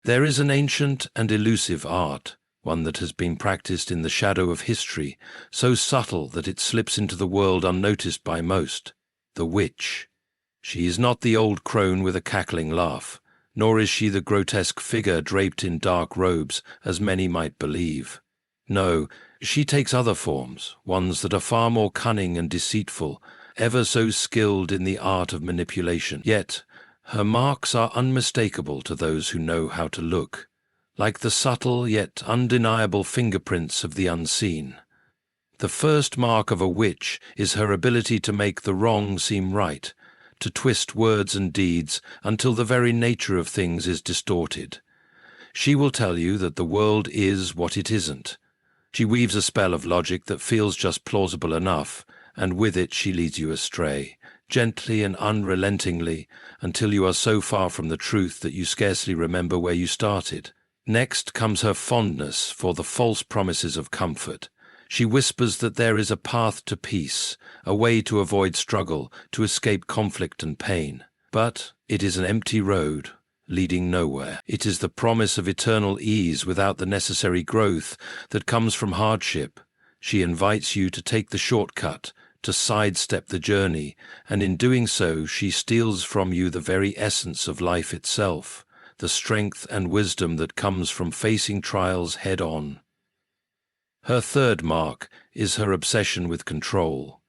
There is an ancient and elusive art, one that has been practiced in the shadow of history, so subtle that it slips into the world unnoticed by most: the witch. She is not the old crone with a cackling laugh, nor is she the grotesque figure draped in dark robes, as many might believe. No, she takes other forms, ones that are far more cunning and deceitful, ever so skilled in the art of manipulation. Yet her marks are unmistakable to those who know how to look, like the subtle yet undeniable fingerprints of the unseen. The first mark of a witch is her ability to make the wrong seem right, to twist words and deeds until the very nature of things is distorted. She will tell you that the world is what it isn't. She weaves a spell of logic that feels just plausible enough, and with it she leads you astray, gently and unrelentingly, until you are so far from the truth that you scarcely remember where you started. Next comes her fondness for the false promises of comfort. She whispers that there is a path to peace, a way to avoid struggle, to escape conflict and pain. But it is an empty road, leading nowhere. It is the promise of eternal ease without the necessary growth that comes from hardship. She invites you to take the shortcut, to sidestep the journey, and in doing so she steals from you the very essence of life itself, the strength and wisdom that comes from facing trials head-on. Her third mark is her obsession with control.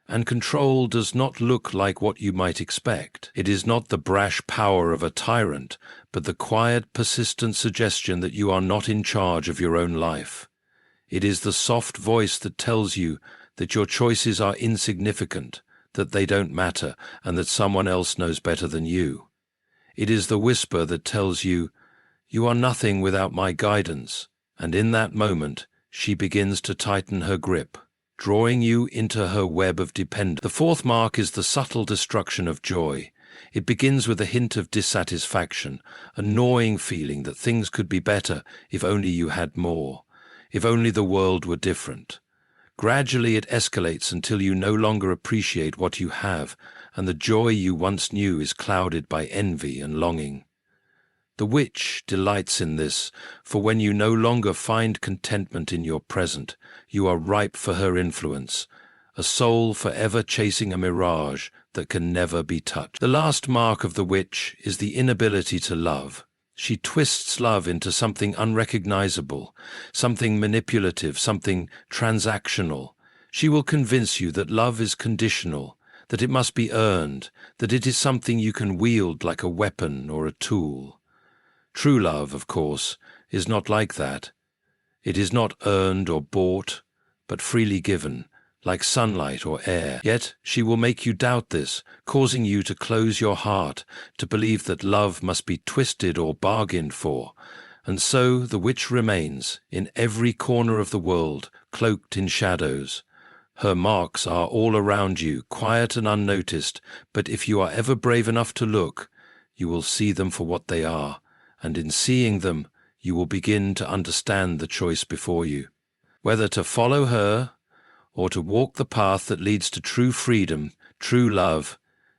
And control does not look like what you might expect. It is not the brash power of a tyrant, but the quiet, persistent suggestion that you are not in charge of your own life. It is the soft voice that tells you that your choices are insignificant, that they don't matter, and that someone else knows better than you. It is the whisper that tells you, "You are nothing without my guidance," and in that moment, she begins to tighten her grip, drawing you into her web of dependence. The fourth mark is the subtle destruction of joy. It begins with a hint of dissatisfaction, a gnawing feeling that things could be better if only you had more, if only the world were different. Gradually it escalates until you no longer appreciate what you have, and the joy you once knew is clouded by envy and longing. The witch delights in this, for when you no longer find contentment in your present, you are ripe for her influence, a soul forever chasing a mirage that can never be touched. The last mark of the witch is the inability to love. She twists love into something unrecognizable, something manipulative, something transactional. She will convince you that love is conditional, that it must be earned, that it is something you can wield like a weapon or a tool. True love, of course, is not like that. It is not earned or bought, but freely given, like sunlight or air. Yet she will make you doubt this, causing you to close your heart, to believe that love must be twisted or bargained for. And so the witch remains, in every corner of the world, cloaked in shadows. Her marks are all around you, quiet and unnoticed, but if you are ever brave enough to look, you will see them for what they are. And in seeing them, you will begin to understand the choice before you, whether to follow her or to walk the path that leads to true freedom, true love,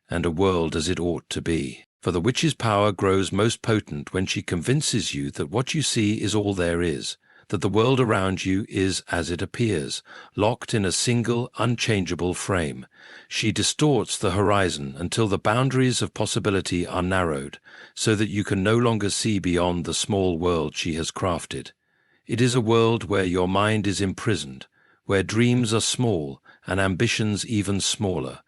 and a world as it ought to be. For the witch's power grows most potent when she convinces you that what you see is all there is, that the world around you is as it appears, locked in a single, unchangeable frame. She distorts the horizon until the boundaries of possibility are narrowed, so that you can no longer see beyond the small world she has crafted. It is a world where your mind is imprisoned, where dreams are small and ambitions even smaller,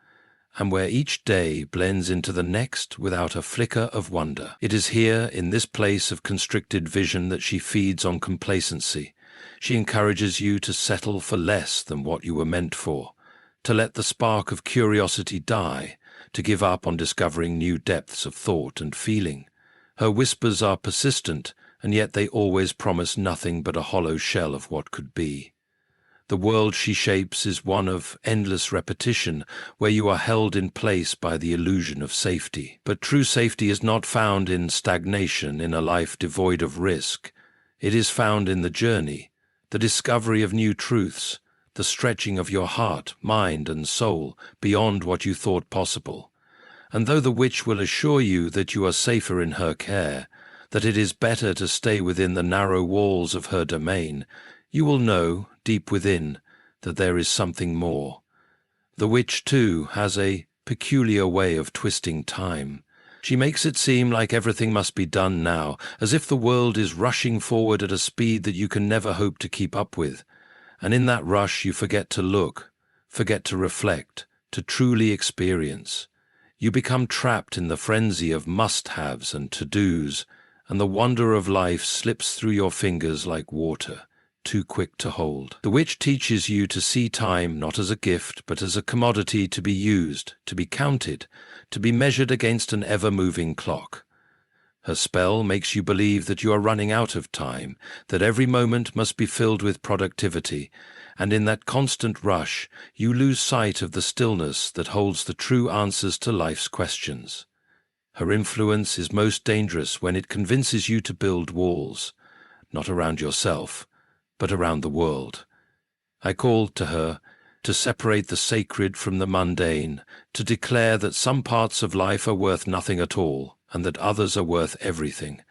and where each day blends into the next without a flicker of wonder. It is here, in this place of constricted vision, that she feeds on complacency. She encourages you to settle for less than what you were meant for, to let the spark of curiosity die, to give up on discovering new depths of thought and feeling. Her whispers are persistent, and yet they always promise nothing but a hollow shell of what could be. The world she shapes is one of endless repetition, where you are held in place by the illusion of safety. But true safety is not found in stagnation in a life devoid of risk. It is found in the journey, the discovery of new truths, the stretching of your heart, mind, and soul beyond what you thought possible. And though the witch will assure you that you are safer in her care, that it is better to stay within the narrow walls of her domain, you will know, deep within, that there is something more. The witch, too, has a peculiar way of twisting time. She makes it seem like everything must be done now, as if the world is rushing forward at a speed that you can never hope to keep up with. And in that rush you forget to look, forget to reflect, to truly experience. You become trapped in the frenzy of must-haves and to-dos, and the wonder of life slips through your fingers like water, too quick to hold. The witch teaches you to see time not as a gift, but as a commodity to be used, to be counted, to be measured against an ever-moving clock. Her spell makes you believe that you are running out of time, that every moment must be filled with productivity, and in that constant rush, you lose sight of the stillness that holds the true answers to life's questions. Her influence is most dangerous when it convinces you to build walls, not around yourself, but around the world. I called to her to separate the sacred from the mundane, to declare that some parts of life are worth nothing at all, and that others are worth everything.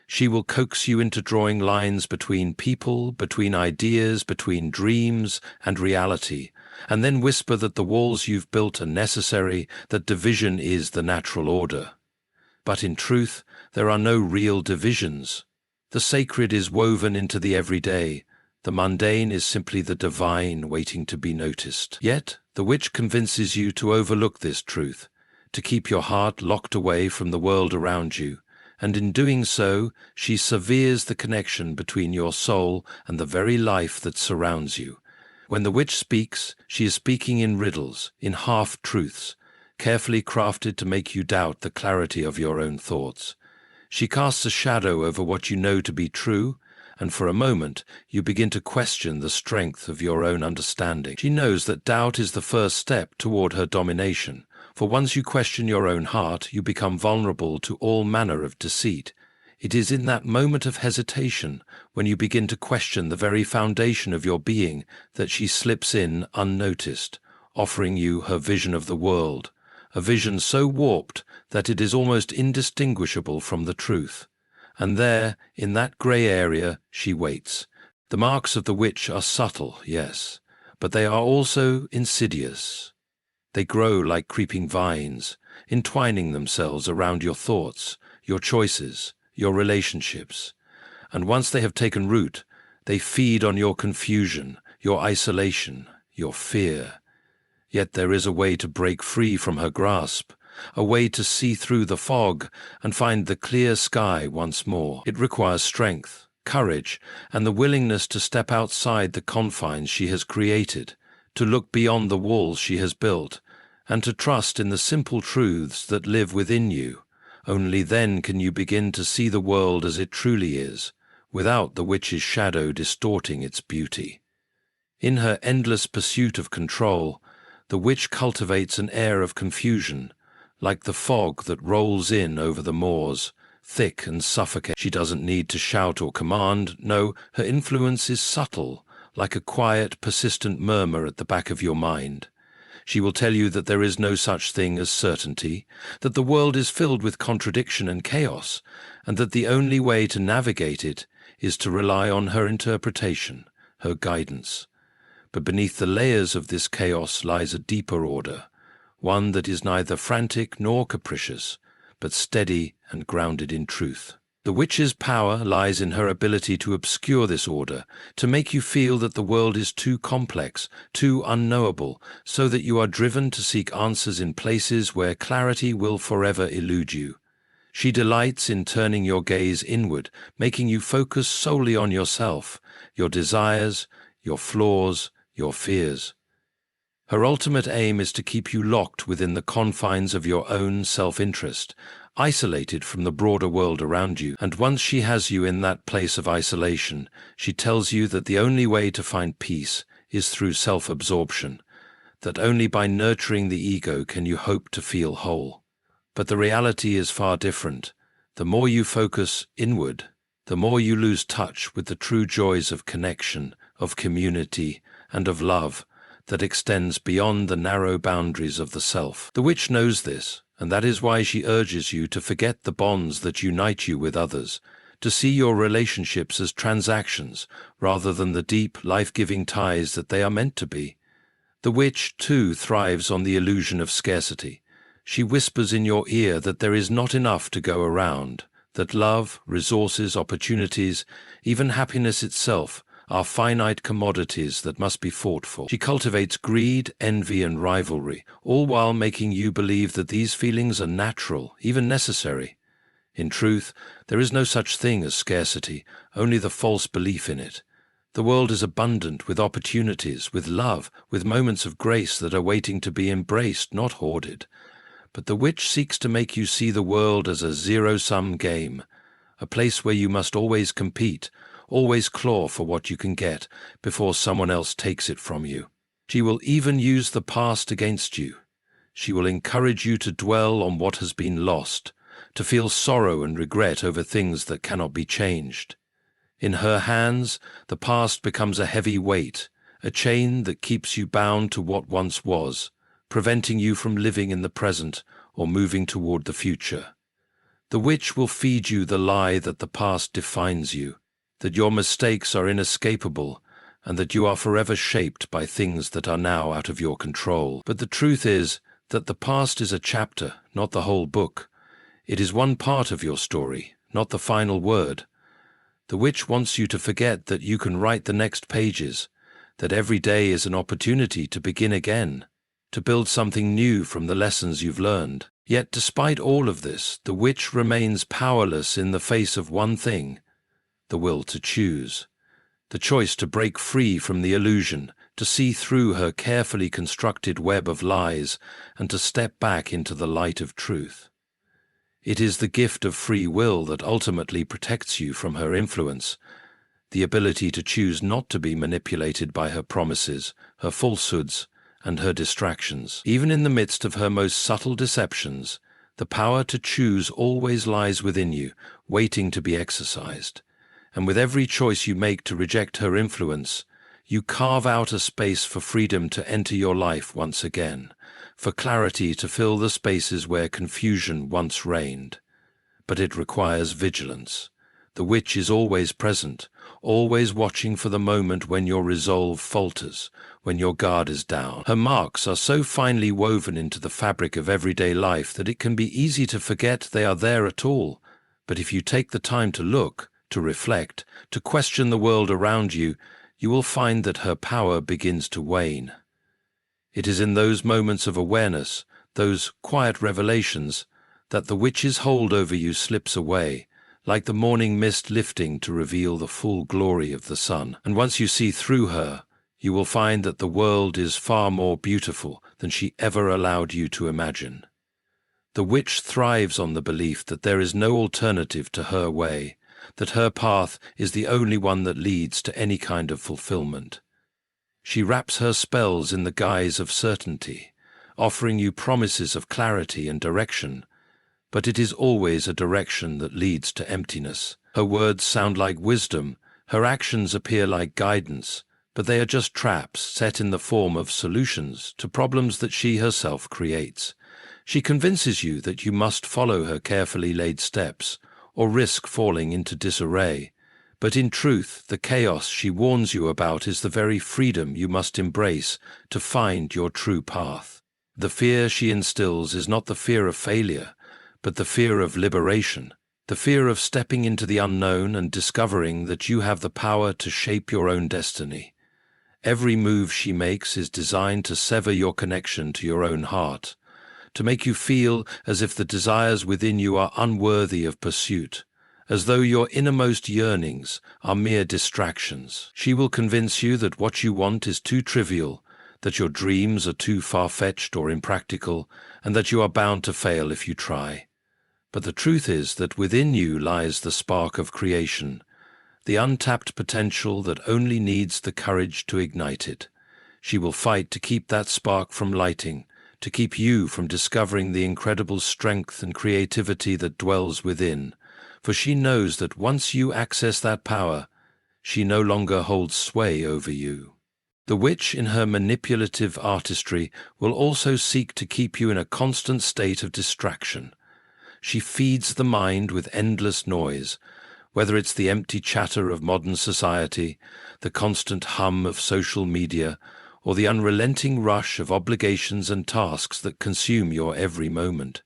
She will coax you into drawing lines between people, between ideas, between dreams and reality, and then whisper that the walls you've built are necessary, that division is the natural order. But in truth, there are no real divisions. The sacred is woven into the everyday. The mundane is simply the divine waiting to be noticed. Yet, the witch convinces you to overlook this truth, to keep your heart locked away from the world around you, and in doing so, she severes the connection between your soul and the very life that surrounds you. When the witch speaks, she is speaking in riddles, in half-truths, carefully crafted to make you doubt the clarity of your own thoughts. She casts a shadow over what you know to be true, and for a moment you begin to question the strength of your own understanding. She knows that doubt is the first step toward her domination, for once you question your own heart, you become vulnerable to all manner of deceit. It is in that moment of hesitation, when you begin to question the very foundation of your being, that she slips in unnoticed, offering you her vision of the world, a vision so warped that it is almost indistinguishable from the truth. And there, in that grey area, she waits. The marks of the witch are subtle, yes, but they are also insidious. They grow like creeping vines, entwining themselves around your thoughts, your choices, your relationships. And once they have taken root, they feed on your confusion, your isolation, your fear. Yet there is a way to break free from her grasp, a way to see through the fog and find the clear sky once more. It requires strength, courage, and the willingness to step outside the confines she has created, to look beyond the walls she has built, and to trust in the simple truths that live within you. Only then can you begin to see the world as it truly is, without the witch's shadow distorting its beauty. In her endless pursuit of control, the witch cultivates an air of confusion, like the fog that rolls in over the moors, thick and suffocating. She doesn't need to shout or command. No, her influence is subtle, like a quiet, persistent murmur at the back of your mind. She will tell you that there is no such thing as certainty, that the world is filled with contradiction and chaos, and that the only way to navigate it is to rely on her interpretation, her guidance. But beneath the layers of this chaos lies a deeper order, one that is neither frantic nor capricious, but steady and grounded in truth. The witch's power lies in her ability to obscure this order, to make you feel that the world is too complex, too unknowable, so that you are driven to seek answers in places where clarity will forever elude you. She delights in turning your gaze inward, making you focus solely on yourself, your desires, your flaws, your fears. Her ultimate aim is to keep you locked within the confines of your own self-interest, isolated from the broader world around you. And once she has you in that place of isolation, she tells you that the only way to find peace is through self-absorption, that only by nurturing the ego can you hope to feel whole. But the reality is far different. The more you focus inward, the more you lose touch with the true joys of connection, of community, and of love that extends beyond the narrow boundaries of the self. The witch knows this, and that is why she urges you to forget the bonds that unite you with others, to see your relationships as transactions rather than the deep, life-giving ties that they are meant to be. The witch, too, thrives on the illusion of scarcity. She whispers in your ear that there is not enough to go around, that love, resources, opportunities, even happiness itself, are finite commodities that must be fought for. She cultivates greed, envy, and rivalry, all while making you believe that these feelings are natural, even necessary. In truth, there is no such thing as scarcity, only the false belief in it. The world is abundant with opportunities, with love, with moments of grace that are waiting to be embraced, not hoarded. But the witch seeks to make you see the world as a zero-sum game, a place where you must always compete, always claw for what you can get before someone else takes it from you. She will even use the past against you. She will encourage you to dwell on what has been lost, to feel sorrow and regret over things that cannot be changed. In her hands, the past becomes a heavy weight, a chain that keeps you bound to what once was, preventing you from living in the present or moving toward the future. The witch will feed you the lie that the past defines you, that your mistakes are inescapable, and that you are forever shaped by things that are now out of your control. But the truth is that the past is a chapter, not the whole book. It is one part of your story, not the final word. The witch wants you to forget that you can write the next pages, that every day is an opportunity to begin again, to build something new from the lessons you've learned. Yet despite all of this, the witch remains powerless in the face of one thing: the will to choose, the choice to break free from the illusion, to see through her carefully constructed web of lies, and to step back into the light of truth. It is the gift of free will that ultimately protects you from her influence, the ability to choose not to be manipulated by her promises, her falsehoods, and her distractions. Even in the midst of her most subtle deceptions, the power to choose always lies within you, waiting to be exercised. And with every choice you make to reject her influence, you carve out a space for freedom to enter your life once again, for clarity to fill the spaces where confusion once reigned. But it requires vigilance. The witch is always present, always watching for the moment when your resolve falters, when your guard is down. Her marks are so finely woven into the fabric of everyday life that it can be easy to forget they are there at all. But if you take the time to look, to reflect, to question the world around you, you will find that her power begins to wane. It is in those moments of awareness, those quiet revelations, that the witch's hold over you slips away, like the morning mist lifting to reveal the full glory of the sun. And once you see through her, you will find that the world is far more beautiful than she ever allowed you to imagine. The witch thrives on the belief that there is no alternative to her way, that her path is the only one that leads to any kind of fulfillment. She wraps her spells in the guise of certainty, offering you promises of clarity and direction, but it is always a direction that leads to emptiness. Her words sound like wisdom, her actions appear like guidance, but they are just traps set in the form of solutions to problems that she herself creates. She convinces you that you must follow her carefully laid steps, or risk falling into disarray. But in truth, the chaos she warns you about is the very freedom you must embrace to find your true path. The fear she instills is not the fear of failure, but the fear of liberation, the fear of stepping into the unknown and discovering that you have the power to shape your own destiny. Every move she makes is designed to sever your connection to your own heart, to make you feel as if the desires within you are unworthy of pursuit, as though your innermost yearnings are mere distractions. She will convince you that what you want is too trivial, that your dreams are too far-fetched or impractical, and that you are bound to fail if you try. But the truth is that within you lies the spark of creation, the untapped potential that only needs the courage to ignite it. She will fight to keep that spark from lighting, to keep you from discovering the incredible strength and creativity that dwells within, for she knows that once you access that power, she no longer holds sway over you. The witch, in her manipulative artistry, will also seek to keep you in a constant state of distraction. She feeds the mind with endless noise, whether it's the empty chatter of modern society, the constant hum of social media, or the unrelenting rush of obligations and tasks that consume your every moment.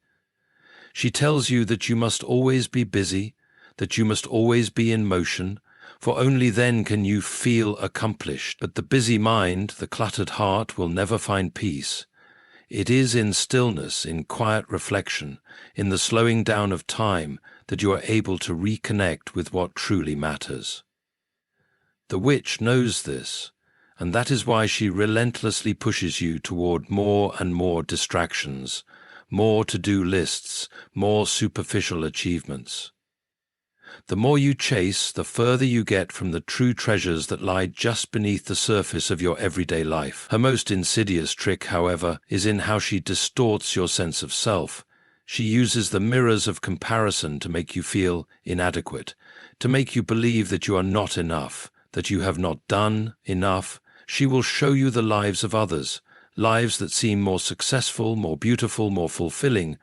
She tells you that you must always be busy, that you must always be in motion, for only then can you feel accomplished. But the busy mind, the cluttered heart, will never find peace. It is in stillness, in quiet reflection, in the slowing down of time, that you are able to reconnect with what truly matters. The witch knows this, and that is why she relentlessly pushes you toward more and more distractions, more to-do lists, more superficial achievements. The more you chase, the further you get from the true treasures that lie just beneath the surface of your everyday life. Her most insidious trick, however, is in how she distorts your sense of self. She uses the mirrors of comparison to make you feel inadequate, to make you believe that you are not enough, that you have not done enough. She will show you the lives of others, lives that seem more successful, more beautiful, more fulfilling,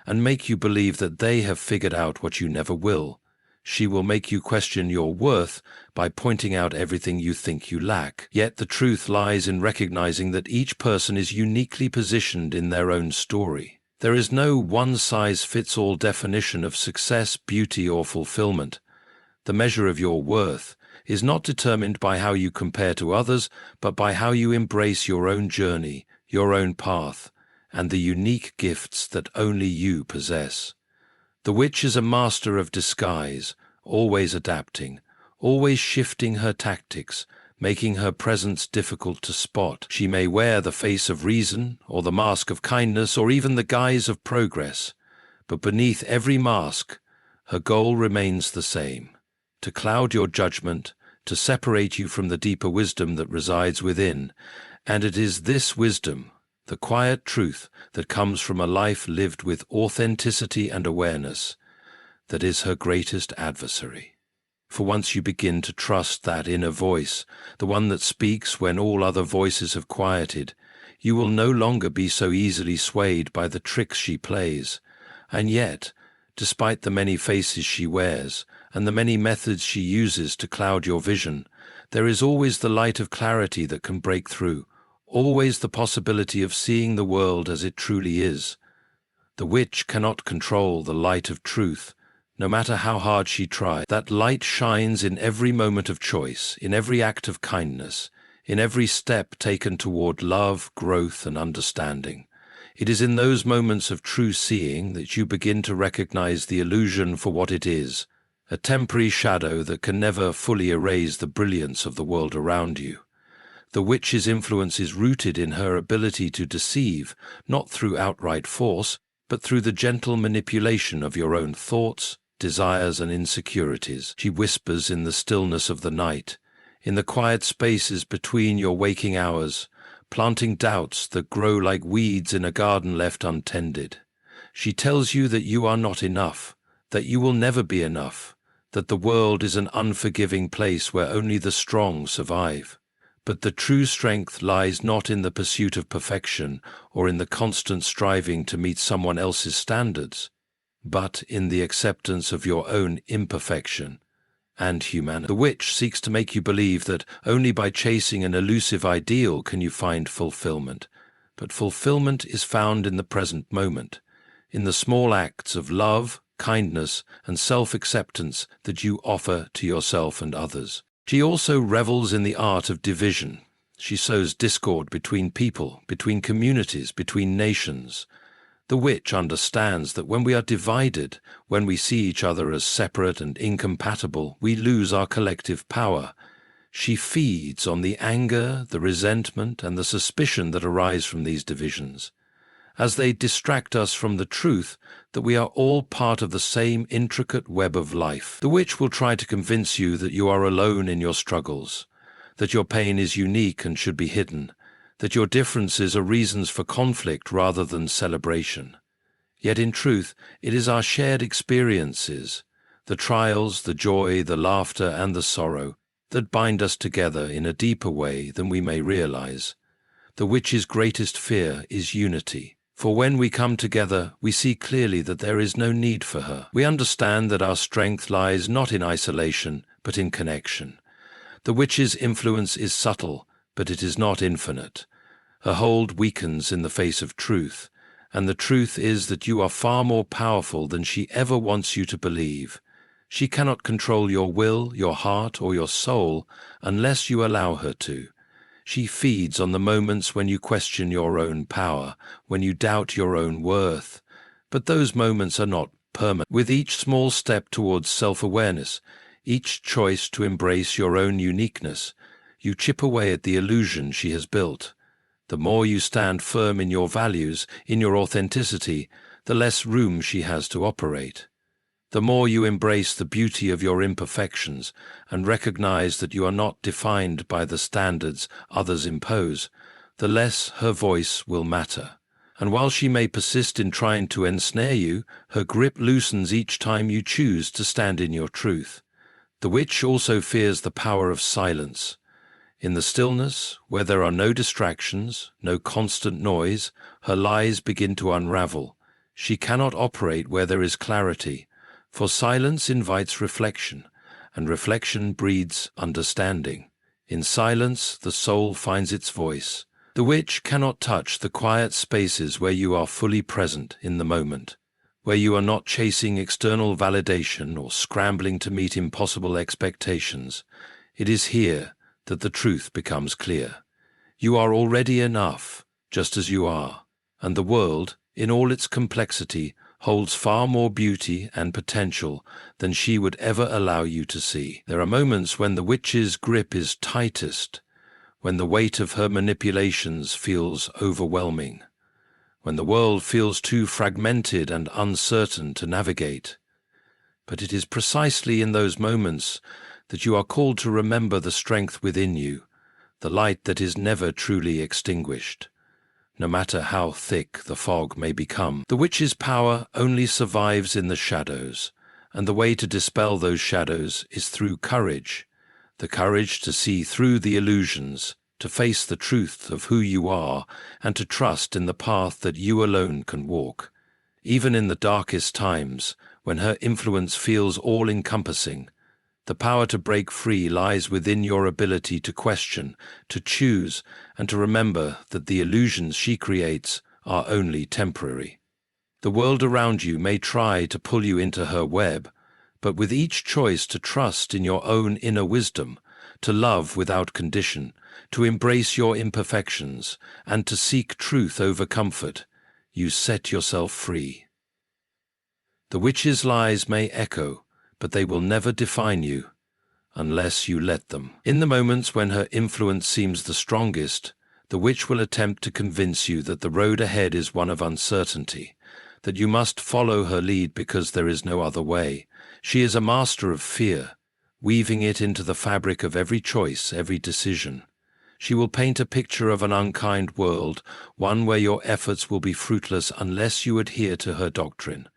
and make you believe that they have figured out what you never will. She will make you question your worth by pointing out everything you think you lack. Yet the truth lies in recognizing that each person is uniquely positioned in their own story. There is no one-size-fits-all definition of success, beauty, or fulfillment. The measure of your worth is not determined by how you compare to others, but by how you embrace your own journey, your own path, and the unique gifts that only you possess. The witch is a master of disguise, always adapting, always shifting her tactics, making her presence difficult to spot. She may wear the face of reason, or the mask of kindness, or even the guise of progress, but beneath every mask, her goal remains the same: to cloud your judgment, to separate you from the deeper wisdom that resides within. And it is this wisdom, the quiet truth that comes from a life lived with authenticity and awareness, that is her greatest adversary. For once you begin to trust that inner voice, the one that speaks when all other voices have quieted, you will no longer be so easily swayed by the tricks she plays. And yet, despite the many faces she wears, and the many methods she uses to cloud your vision, there is always the light of clarity that can break through, always the possibility of seeing the world as it truly is. The witch cannot control the light of truth, no matter how hard she tries. That light shines in every moment of choice, in every act of kindness, in every step taken toward love, growth, and understanding. It is in those moments of true seeing that you begin to recognize the illusion for what it is, a temporary shadow that can never fully erase the brilliance of the world around you. The witch's influence is rooted in her ability to deceive, not through outright force, but through the gentle manipulation of your own thoughts, desires, and insecurities. She whispers in the stillness of the night, in the quiet spaces between your waking hours, planting doubts that grow like weeds in a garden left untended. She tells you that you are not enough, that you will never be enough, that the world is an unforgiving place where only the strong survive. But the true strength lies not in the pursuit of perfection or in the constant striving to meet someone else's standards, but in the acceptance of your own imperfection and humanity. The witch seeks to make you believe that only by chasing an elusive ideal can you find fulfillment, but fulfillment is found in the present moment, in the small acts of love, kindness, and self-acceptance that you offer to yourself and others. She also revels in the art of division. She sows discord between people, between communities, between nations. The witch understands that when we are divided, when we see each other as separate and incompatible, we lose our collective power. She feeds on the anger, the resentment, and the suspicion that arise from these divisions, as they distract us from the truth that we are all part of the same intricate web of life. The witch will try to convince you that you are alone in your struggles, that your pain is unique and should be hidden, that your differences are reasons for conflict rather than celebration. Yet in truth, it is our shared experiences, the trials, the joy, the laughter, and the sorrow, that bind us together in a deeper way than we may realize. The witch's greatest fear is unity. For when we come together, we see clearly that there is no need for her. We understand that our strength lies not in isolation, but in connection. The witch's influence is subtle, but it is not infinite. Her hold weakens in the face of truth, and the truth is that you are far more powerful than she ever wants you to believe. She cannot control your will, your heart, or your soul unless you allow her to. She feeds on the moments when you question your own power, when you doubt your own worth. But those moments are not permanent. With each small step towards self-awareness, each choice to embrace your own uniqueness, you chip away at the illusion she has built. The more you stand firm in your values, in your authenticity, the less room she has to operate. The more you embrace the beauty of your imperfections and recognize that you are not defined by the standards others impose, the less her voice will matter. And while she may persist in trying to ensnare you, her grip loosens each time you choose to stand in your truth. The witch also fears the power of silence. In the stillness, where there are no distractions, no constant noise, her lies begin to unravel. She cannot operate where there is clarity, for silence invites reflection, and reflection breeds understanding. In silence, the soul finds its voice. The witch cannot touch the quiet spaces where you are fully present in the moment, where you are not chasing external validation or scrambling to meet impossible expectations. It is here that the truth becomes clear. You are already enough, just as you are, and the world, in all its complexity, holds far more beauty and potential than she would ever allow you to see. There are moments when the witch's grip is tightest, when the weight of her manipulations feels overwhelming, when the world feels too fragmented and uncertain to navigate. But it is precisely in those moments that you are called to remember the strength within you, the light that is never truly extinguished, no matter how thick the fog may become. The witch's power only survives in the shadows, and the way to dispel those shadows is through courage, the courage to see through the illusions, to face the truth of who you are, and to trust in the path that you alone can walk. Even in the darkest times, when her influence feels all-encompassing, the power to break free lies within your ability to question, to choose, and to remember that the illusions she creates are only temporary. The world around you may try to pull you into her web, but with each choice to trust in your own inner wisdom, to love without condition, to embrace your imperfections, and to seek truth over comfort, you set yourself free. The witch's lies may echo, but they will never define you, unless you let them. In the moments when her influence seems the strongest, the witch will attempt to convince you that the road ahead is one of uncertainty, that you must follow her lead because there is no other way. She is a master of fear, weaving it into the fabric of every choice, every decision. She will paint a picture of an unkind world, one where your efforts will be fruitless unless you adhere to her doctrine,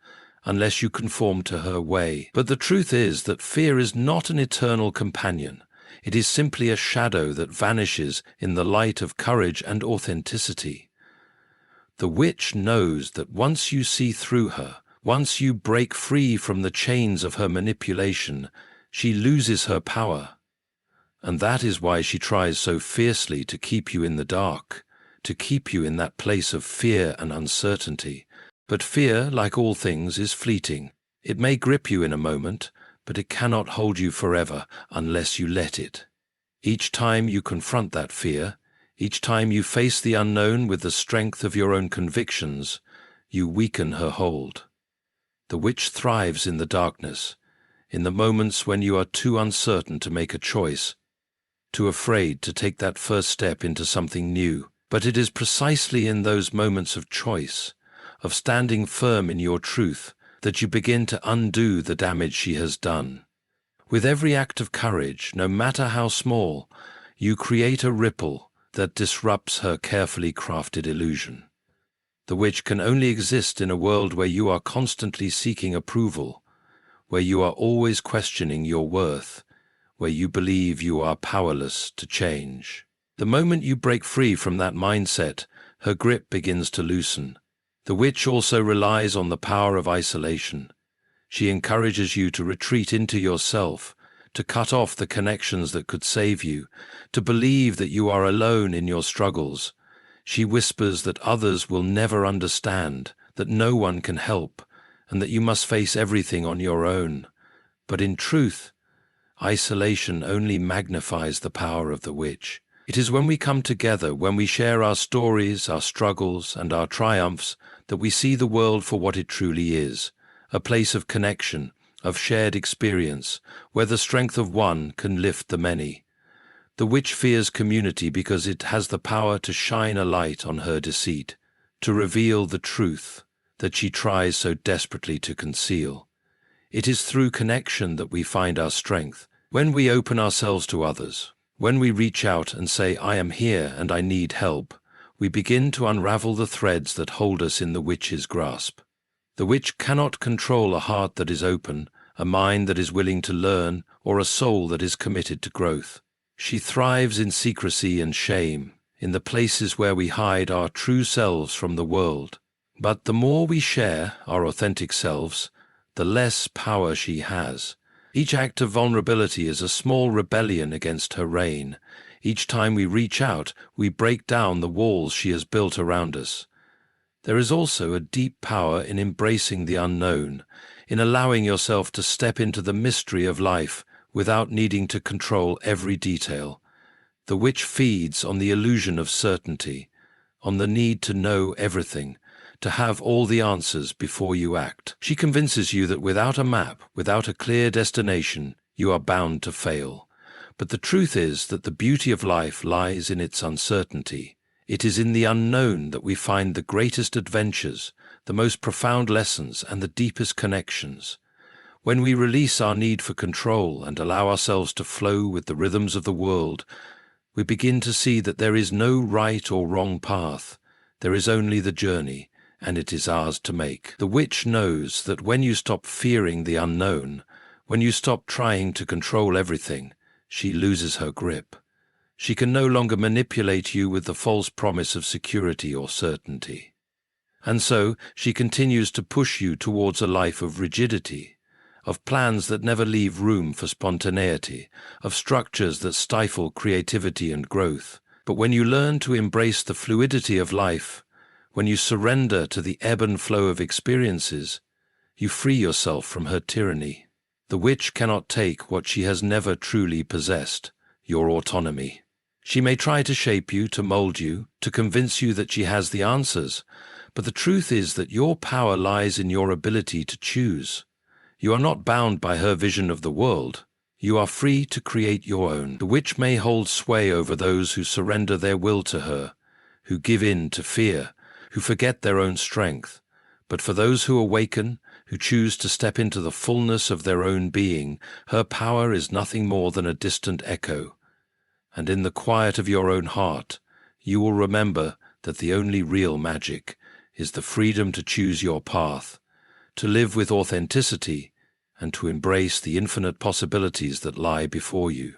unless you conform to her way. But the truth is that fear is not an eternal companion. It is simply a shadow that vanishes in the light of courage and authenticity. The witch knows that once you see through her, once you break free from the chains of her manipulation, she loses her power. And that is why she tries so fiercely to keep you in the dark, to keep you in that place of fear and uncertainty. But fear, like all things, is fleeting. It may grip you in a moment, but it cannot hold you forever unless you let it. Each time you confront that fear, each time you face the unknown with the strength of your own convictions, you weaken her hold. The witch thrives in the darkness, in the moments when you are too uncertain to make a choice, too afraid to take that first step into something new. But it is precisely in those moments of choice, of standing firm in your truth, that you begin to undo the damage she has done. With every act of courage, no matter how small, you create a ripple that disrupts her carefully crafted illusion. The witch can only exist in a world where you are constantly seeking approval, where you are always questioning your worth, where you believe you are powerless to change. The moment you break free from that mindset, her grip begins to loosen. The witch also relies on the power of isolation. She encourages you to retreat into yourself, to cut off the connections that could save you, to believe that you are alone in your struggles. She whispers that others will never understand, that no one can help, and that you must face everything on your own. But in truth, isolation only magnifies the power of the witch. It is when we come together, when we share our stories, our struggles, and our triumphs, that we see the world for what it truly is, a place of connection, of shared experience, where the strength of one can lift the many. The witch fears community because it has the power to shine a light on her deceit, to reveal the truth that she tries so desperately to conceal. It is through connection that we find our strength. When we open ourselves to others, when we reach out and say, "I am here and I need help," we begin to unravel the threads that hold us in the witch's grasp. The witch cannot control a heart that is open, a mind that is willing to learn, or a soul that is committed to growth. She thrives in secrecy and shame, in the places where we hide our true selves from the world. But the more we share our authentic selves, the less power she has. Each act of vulnerability is a small rebellion against her reign. Each time we reach out, we break down the walls she has built around us. There is also a deep power in embracing the unknown, in allowing yourself to step into the mystery of life without needing to control every detail. The witch feeds on the illusion of certainty, on the need to know everything, to have all the answers before you act. She convinces you that without a map, without a clear destination, you are bound to fail. But the truth is that the beauty of life lies in its uncertainty. It is in the unknown that we find the greatest adventures, the most profound lessons, and the deepest connections. When we release our need for control and allow ourselves to flow with the rhythms of the world, we begin to see that there is no right or wrong path. There is only the journey, and it is ours to make. The witch knows that when you stop fearing the unknown, when you stop trying to control everything, she loses her grip. She can no longer manipulate you with the false promise of security or certainty. And so she continues to push you towards a life of rigidity, of plans that never leave room for spontaneity, of structures that stifle creativity and growth. But when you learn to embrace the fluidity of life, when you surrender to the ebb and flow of experiences, you free yourself from her tyranny. The witch cannot take what she has never truly possessed, your autonomy. She may try to shape you, to mold you, to convince you that she has the answers, but the truth is that your power lies in your ability to choose. You are not bound by her vision of the world. You are free to create your own. The witch may hold sway over those who surrender their will to her, who give in to fear, who forget their own strength. But for those who awaken, who choose to step into the fullness of their own being, her power is nothing more than a distant echo. And in the quiet of your own heart, you will remember that the only real magic is the freedom to choose your path, to live with authenticity, and to embrace the infinite possibilities that lie before you.